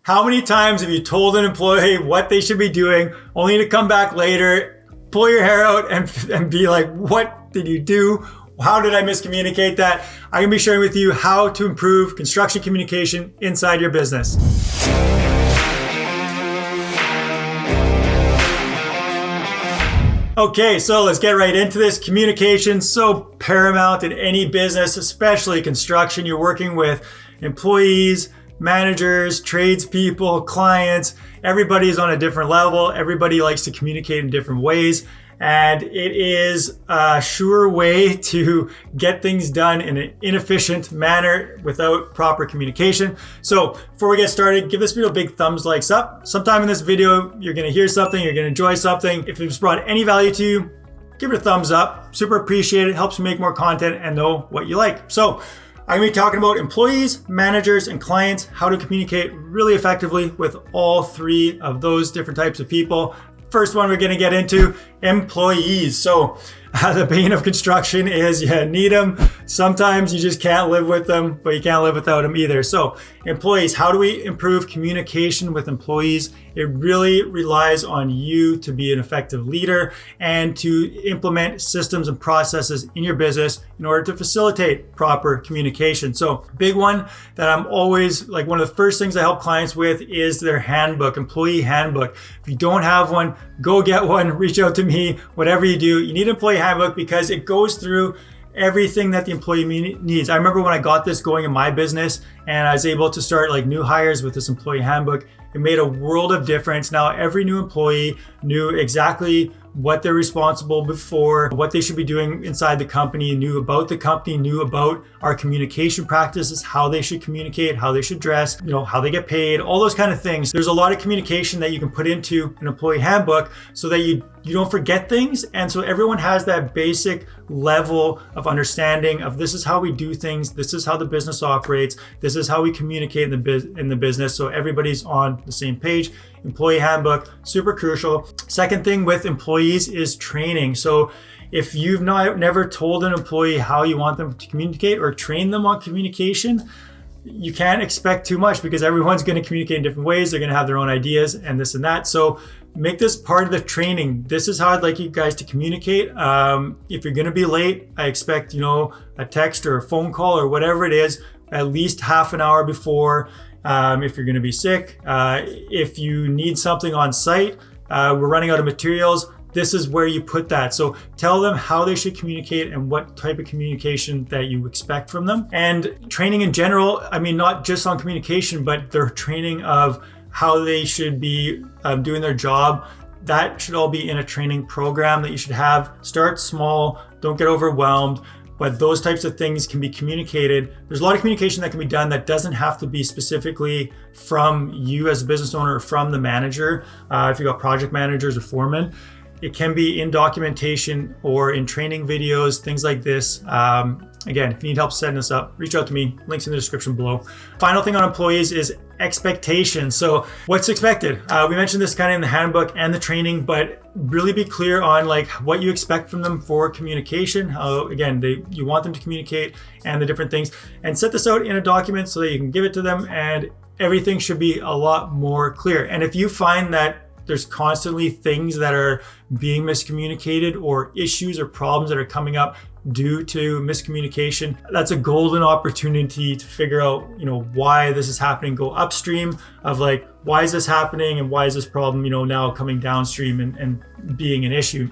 How many times have you told an employee what they should be doing only to come back later, pull your hair out and be like, what did you do? How did I miscommunicate that? I'm gonna be sharing with you how to improve construction communication inside your business. Okay, so let's get right into this. Communication, so paramount in any business, especially construction. You're working with employees, managers, tradespeople, clients. Everybody is on a different level. Everybody likes to communicate in different ways. And it is a sure way to get things done in an inefficient manner without proper communication. So before we get started, give this video a big thumbs up. Sometime in this video, you're gonna hear something, you're gonna enjoy something. If it's brought any value to you, give it a thumbs up. Super appreciate it. Helps me make more content and know what you like. So I'm gonna be talking about employees, managers, and clients, how to communicate really effectively with all three of those different types of people. First one we're gonna get into, employees. So the bane of construction is you need them. Sometimes you just can't live with them, but you can't live without them either. So employees, how do we improve communication with employees? It really relies on you to be an effective leader and to implement systems and processes in your business in order to facilitate proper communication. So big one that I'm always, like one of the first things I help clients with is their handbook, employee handbook. If you don't have one, go get one, reach out to me, whatever you do. You need an employee handbook because it goes through everything that the employee needs. I remember when I got this going in my business and I was able to start like new hires with this employee handbook. It made a world of difference. Now every new employee knew exactly what they're responsible for, what they should be doing inside the company, knew about the company, knew about our communication practices, how they should communicate, how they should dress, how they get paid, all those kind of things. There's a lot of communication that you can put into an employee handbook so that you don't forget things. And so everyone has that basic level of understanding of this is how we do things, this is how the business operates, this is how we communicate in the business. So everybody's on the same page. Employee handbook, super crucial. Second thing with employees is training. So if you've never told an employee how you want them to communicate or train them on communication, you can't expect too much because everyone's going to communicate in different ways. They're going to have their own ideas and this and that. So make this part of the training. This is how I'd like you guys to communicate. If you're going to be late, I expect, a text or a phone call or whatever it is, at least half an hour before. If you're going to be sick, if you need something on site, we're running out of materials, this is where you put that. So tell them how they should communicate and what type of communication that you expect from them. And training in general, not just on communication, but their training of how they should be doing their job. That should all be in a training program that you should have. Start small, don't get overwhelmed. But those types of things can be communicated. There's a lot of communication that can be done that doesn't have to be specifically from you as a business owner or from the manager. If you've got project managers or foremen, it can be in documentation or in training videos, things like this. Again, if you need help setting this up, reach out to me. Links in the description below. Final thing on employees is expectations. So what's expected? We mentioned this kind of in the handbook and the training, but really be clear on like what you expect from them for communication. Again, you want them to communicate and the different things, and set this out in a document so that you can give it to them, and everything should be a lot more clear. And if you find that there's constantly things that are being miscommunicated or issues or problems that are coming up due to miscommunication, that's a golden opportunity to figure out, why this is happening. Go upstream of like, why is this happening and why is this problem, now coming downstream and being an issue.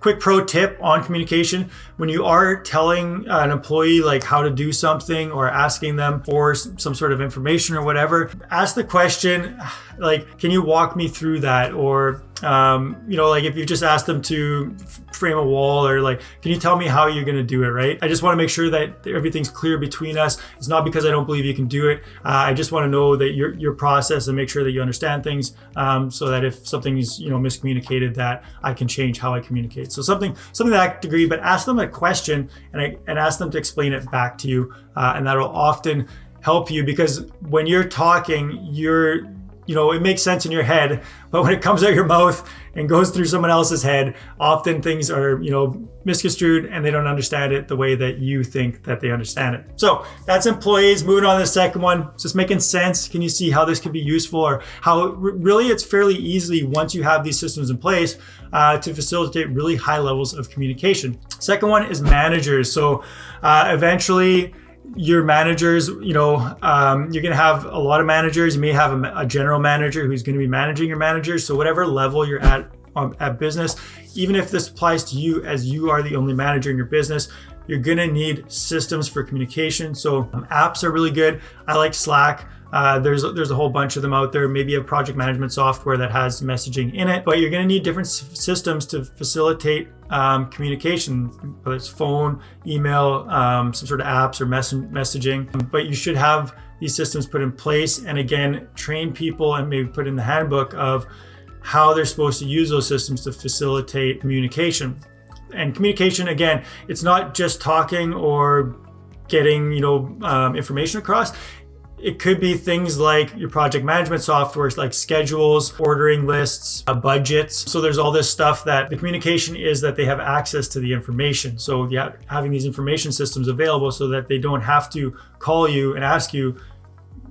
Quick pro tip on communication: when you are telling an employee like how to do something or asking them for some sort of information or whatever, ask the question like, can you walk me through that? Or like if you just asked them to frame a wall, or like, can you tell me how you're going to do it, right? I just want to make sure that everything's clear between us. It's not because I don't believe you can do it. I just want to know that your process and make sure that you understand things, so that if something is miscommunicated, that I can change how I communicate. So something to that degree, but ask them a question and ask them to explain it back to you, and that'll often help you, because when you're talking, you're it makes sense in your head, but when it comes out your mouth and goes through someone else's head, often things are, misconstrued and they don't understand it the way that you think that they understand it. So that's employees. Moving on to the second one, just making sense. Can you see how this could be useful, or how really it's fairly easily once you have these systems in place to facilitate really high levels of communication. Second one is managers. So eventually, your managers, you're going to have a lot of managers. You may have a general manager who's going to be managing your managers. So whatever level you're at business, even if this applies to you as you are the only manager in your business, you're going to need systems for communication. So apps are really good. I like Slack. There's a whole bunch of them out there. Maybe a project management software that has messaging in it, but you're going to need different systems to facilitate communication, whether it's phone, email, some sort of apps or messaging. But you should have these systems put in place, and again, train people and maybe put in the handbook of how they're supposed to use those systems to facilitate communication. And communication, again, it's not just talking or getting information across. It could be things like your project management software, like schedules, ordering lists, budgets. So there's all this stuff that the communication is that they have access to the information. So yeah, having these information systems available so that they don't have to call you and ask you,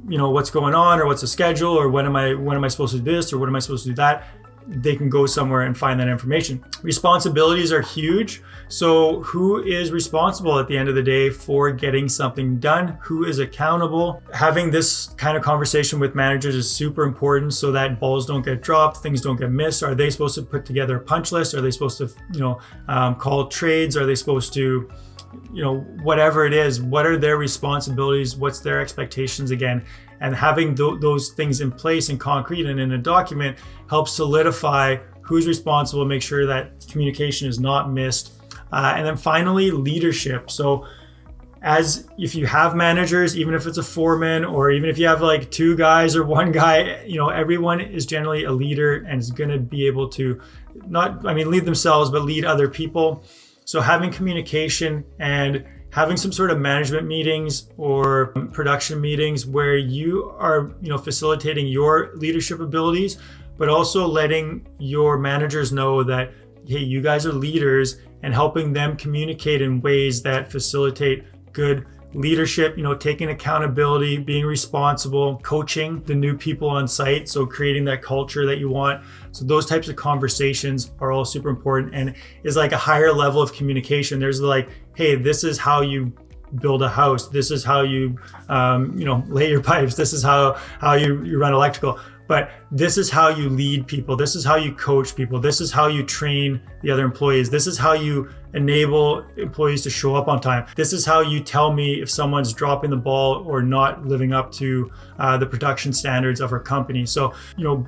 what's going on, or what's the schedule, or when am I supposed to do this, or when am I supposed to do that? They can go somewhere and find that information. Responsibilities are huge. So who is responsible at the end of the day for getting something done? Who is accountable? Having this kind of conversation with managers is super important so that balls don't get dropped, things don't get missed. Are they supposed to put together a punch list? Are they supposed to, call trades? Are they supposed to, whatever it is, what are their responsibilities? What's their expectations again? And having those things in place and concrete and in a document helps solidify who's responsible, make sure that communication is not missed. And then finally, leadership. So if you have managers, even if it's a foreman, or even if you have like two guys or one guy, everyone is generally a leader and is going to be able to lead themselves, but lead other people. So having communication and having some sort of management meetings or production meetings where you are, facilitating your leadership abilities, but also letting your managers know that, hey, you guys are leaders, and helping them communicate in ways that facilitate good leadership, taking accountability, being responsible, coaching the new people on site. So creating that culture that you want. So those types of conversations are all super important, and is like a higher level of communication. There's like, hey, this is how you build a house. This is how you, lay your pipes. This is how you run electrical. But this is how you lead people. This is how you coach people. This is how you train the other employees. This is how you enable employees to show up on time. This is how you tell me if someone's dropping the ball or not living up to the production standards of our company. So,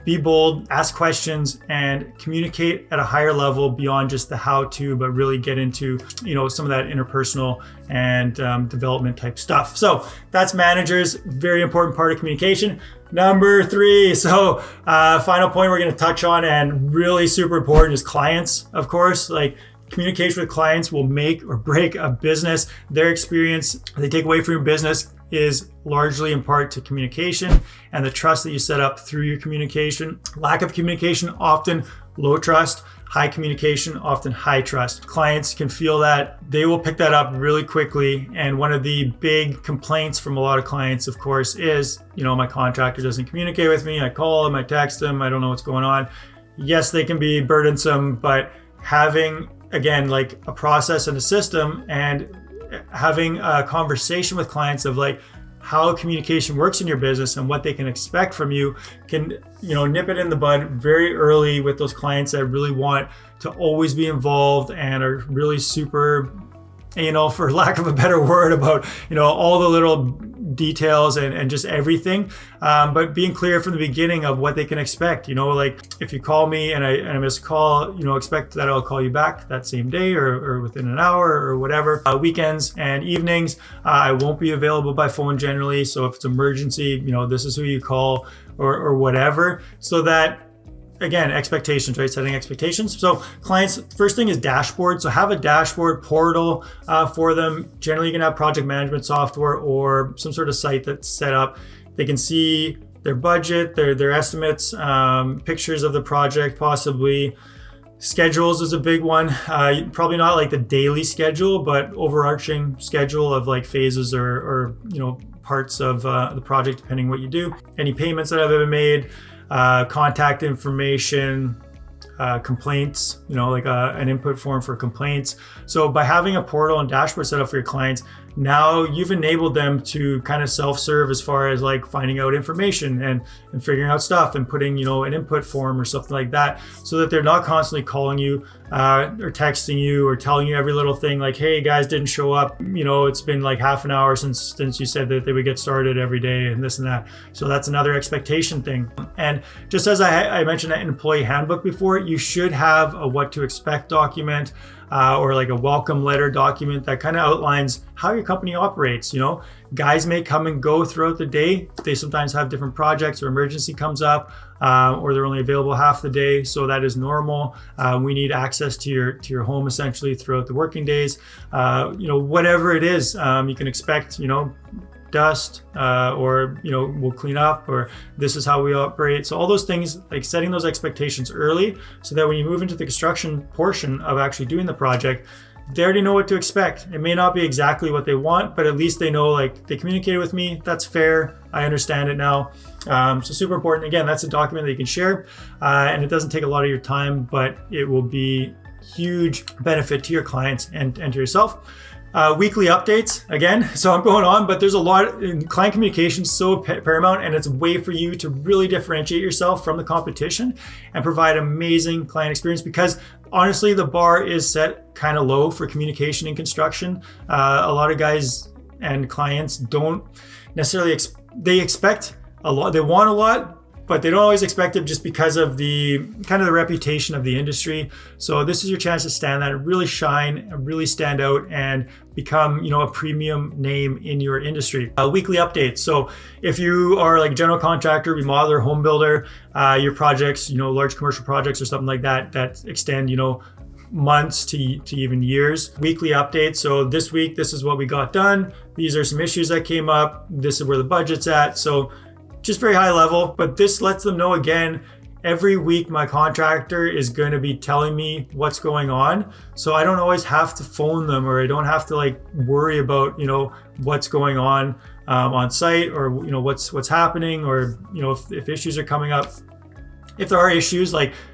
be bold, ask questions, and communicate at a higher level beyond just the how-to, but really get into, some of that interpersonal and development type stuff. So that's managers, very important part of communication. Number 3, so final point we're going to touch on, and really super important, is clients, of course. Like, communication with clients will make or break a business. Their experience they take away from your business is largely in part to communication and the trust that you set up through your communication. Lack of communication, often low trust. High communication, often high trust. Clients can feel that. They will pick that up really quickly. And one of the big complaints from a lot of clients, of course, is, my contractor doesn't communicate with me. I call him, I text him, I don't know what's going on. Yes, they can be burdensome, but having, again, like a process and a system, and having a conversation with clients of like how communication works in your business and what they can expect from you can, nip it in the bud very early with those clients that really want to always be involved and are really super, for lack of a better word, about, all the little details and just everything. But being clear from the beginning of what they can expect, like if you call me and I miss a call, expect that I'll call you back that same day or within an hour or whatever. Weekends and evenings, I won't be available by phone generally. So if it's emergency, this is who you call or whatever, so that, again, expectations, right? Setting expectations. So clients, first thing is dashboard. So have a dashboard portal for them. Generally, you can have project management software or some sort of site that's set up. They can see their budget, their estimates, pictures of the project possibly. Schedules is a big one. Probably not like the daily schedule, but overarching schedule of like phases or parts of the project, depending what you do. Any payments that have been made, contact information, complaints, like an input form for complaints. So by having a portal and dashboard set up for your clients, now you've enabled them to kind of self-serve as far as like finding out information and figuring out stuff and putting, an input form or something like that, so that they're not constantly calling you or texting you or telling you every little thing like, hey, guys didn't show up. It's been like half an hour since you said that they would get started every day and this and that. So that's another expectation thing. And just as I mentioned that in employee handbook before, you should have a what to expect document or like a welcome letter document that kind of outlines how your company operates. Guys may come and go throughout the day. They sometimes have different projects or emergency comes up, or they're only available half the day. So that is normal. We need access to your home essentially throughout the working days. Whatever it is, you can expect, dust, or we'll clean up, or this is how we operate. So all those things, like setting those expectations early, so that when you move into the construction portion of actually doing the project, they already know what to expect. It may not be exactly what they want, but at least they know, like, they communicated with me. That's fair. I understand it now. So super important. Again, that's a document that you can share, and it doesn't take a lot of your time, but it will be huge benefit to your clients and to yourself. Weekly updates again. So I'm going on, but there's a lot in client communication, so paramount, and it's a way for you to really differentiate yourself from the competition and provide amazing client experience, because honestly, the bar is set kind of low for communication in construction. A lot of guys and clients don't necessarily, they expect a lot, they want a lot, but they don't always expect it just because of the kind of the reputation of the industry. So this is your chance to stand out, really shine, really stand out, and become, a premium name in your industry. Weekly updates. So if you are like a general contractor, remodeler, home builder, your projects, large commercial projects or something like that extend, months to even years. Weekly updates. So this week, this is what we got done. These are some issues that came up. This is where the budget's at. So just very high level, but this lets them know, again, every week my contractor is going to be telling me what's going on. So I don't always have to phone them, or I don't have to worry about, what's going on site, or, what's happening, or, if issues are coming up. If there are issues,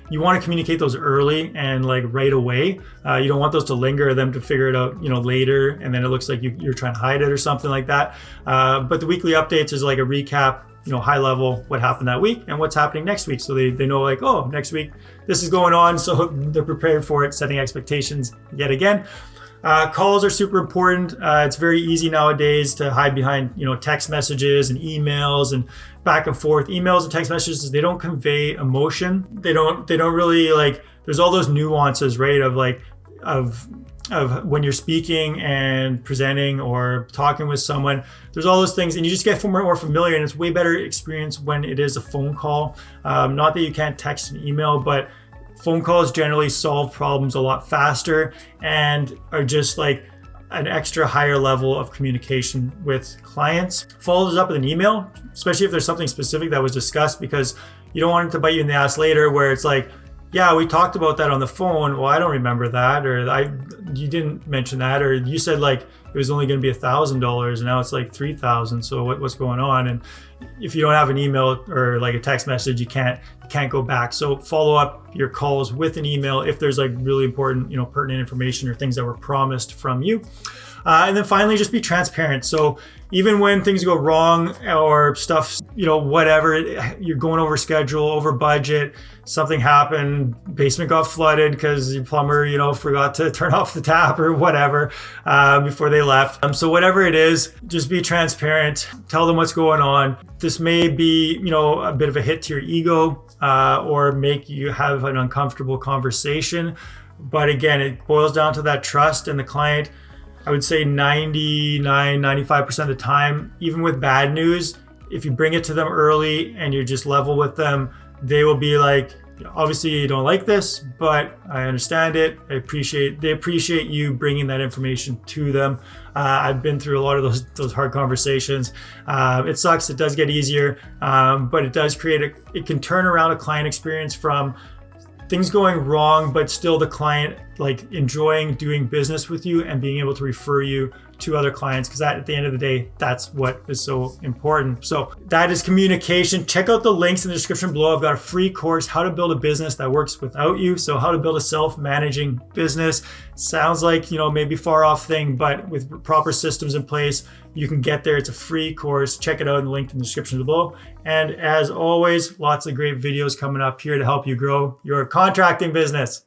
you want to communicate those early and right away. You don't want those to linger, them to figure it out, later, and then it looks like you're trying to hide it or something like that. But the weekly updates is like a recap, high level, what happened that week and what's happening next week. So they know oh, next week this is going on. So they're prepared for it, setting expectations yet again. Calls are super important. It's very easy nowadays to hide behind, text messages and emails and back and forth. Emails and text messages, they don't convey emotion. They don't really there's all those nuances, right? Of when you're speaking and presenting or talking with someone, there's all those things, and you just get more familiar, and it's way better experience when it is a phone call. Not that you can't text and email, but phone calls generally solve problems a lot faster and are just an extra higher level of communication with clients. Follow this up with an email, especially if there's something specific that was discussed, because you don't want it to bite you in the ass later where it's yeah, we talked about that on the phone. Well, I don't remember that, or you didn't mention that, or you said it was only going to be $1,000 and now it's $3,000. So what's going on? And if you don't have an email or a text message, you can't go back. So follow up your calls with an email if there's really important, pertinent information or things that were promised from you. And then finally, just be transparent. So even when things go wrong or stuff, whatever, you're going over schedule, over budget, something happened, basement got flooded because your plumber, forgot to turn off the tap or whatever before they left. So whatever it is, just be transparent. Tell them what's going on. This may be, a bit of a hit to your ego or make you have an uncomfortable conversation. But again, it boils down to that trust and the client. I would say 95% of the time, even with bad news, if you bring it to them early and you're just level with them, they will be obviously you don't like this, but I understand it. They appreciate you bringing that information to them. I've been through a lot of those hard conversations. It sucks. It does get easier, but it does it can turn around a client experience from things going wrong, but still the client like enjoying doing business with you and being able to refer you to other clients, because at the end of the day, that's what is so important. So that is communication. Check out the links in the description below. I've got a free course, how to build a business that works without you. So how to build a self-managing business. Sounds like, maybe far off thing, but with proper systems in place, you can get there. It's a free course. Check it out in the link in the description below. And as always, lots of great videos coming up here to help you grow your contracting business.